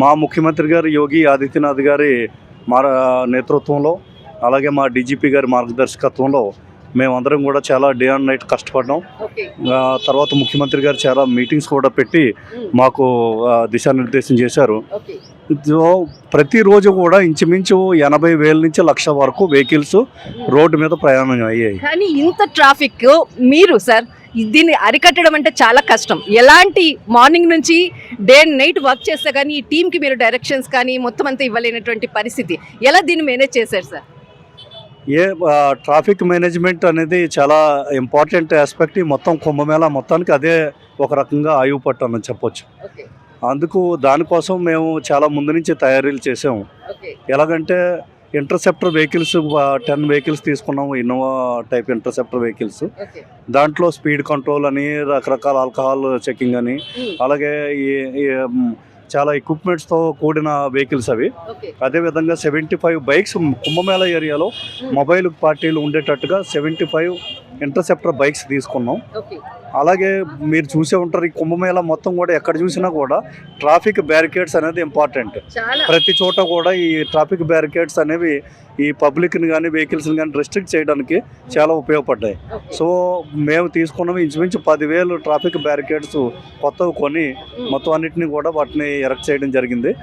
మా ముఖ్యమంత్రి గారు యోగి ఆదిత్యనాథ్ గారి నేతృత్వంలో అలాగే మా డీజీపీ గారి మార్గదర్శకత్వంలో మేమందరం కూడా చాలా డే అండ్ నైట్ కష్టపడ్డాం. తర్వాత ముఖ్యమంత్రి గారు చాలా మీటింగ్స్ కూడా పెట్టి మాకు దిశానిర్దేశం చేశారు. ప్రతిరోజు కూడా ఇంచుమించు 80,000 నుంచి 1,00,000 వరకు వెహికల్స్ రోడ్డు మీద ప్రయాణం అయ్యాయి. కానీ ఇంత ట్రాఫిక్ మీరు సార్ దీన్ని అరికట్టడం అంటే చాలా కష్టం. ఎలాంటి మార్నింగ్ నుంచి డే అండ్ నైట్ వర్క్ చేస్తే కానీ ఈ టీంకి మీరు డైరెక్షన్స్ కానీ మొత్తం అంతా ఇవ్వలేనటువంటి పరిస్థితి. ఎలా దీన్ని మేనేజ్ చేశారు సార్? ట్రాఫిక్ మేనేజ్మెంట్ అనేది చాలా ఇంపార్టెంట్ ఆస్పెక్ట్. మొత్తం కుంభమేళా మొత్తానికి అదే ఒక రకంగా ఆయువు పట్టు అని చెప్పొచ్చు. దానికోసం మేము చాలా ముందు నుంచి తయారీలు చేసాము. ఎలాగంటే ఇంటర్సెప్టర్ వెహికల్స్ 10 వెహికల్స్ తీసుకున్నాము, ఇన్నోవా టైప్ ఇంటర్సెప్టర్ వెహికల్స్. దాంట్లో స్పీడ్ కంట్రోల్ అని, రకరకాల ఆల్కహాల్ చెకింగ్ అని, అలాగే చాలా ఎక్విప్మెంట్స్తో కూడిన వెహికల్స్ అవి. అదేవిధంగా 75 బైక్స్ కుంభమేళా ఏరియాలో మొబైల్ పార్టీలు ఉండేటట్టుగా 75 ఇంటర్సెప్టర్ బైక్స్ తీసుకున్నాం. అలాగే మీరు చూసే ఉంటారు, ఈ కుంభమేళా మొత్తం కూడా ఎక్కడ చూసినా కూడా ట్రాఫిక్ బ్యారికేడ్స్ అనేది ఇంపార్టెంట్. ప్రతి చోట కూడా ఈ ట్రాఫిక్ బ్యారికేడ్స్ అనేవి ఈ పబ్లిక్ని కానీ వెహికల్స్ని కానీ రెస్ట్రిక్ట్ చేయడానికి చాలా ఉపయోగపడ్డాయి. సో మేము తీసుకున్నవి ఇంచుమించు 10,000 ట్రాఫిక్ బ్యారికేడ్స్ కొత్తవి కొని మొత్తం అన్నింటినీ కూడా వాటిని ఎరెక్ట్ చేయడం జరిగింది.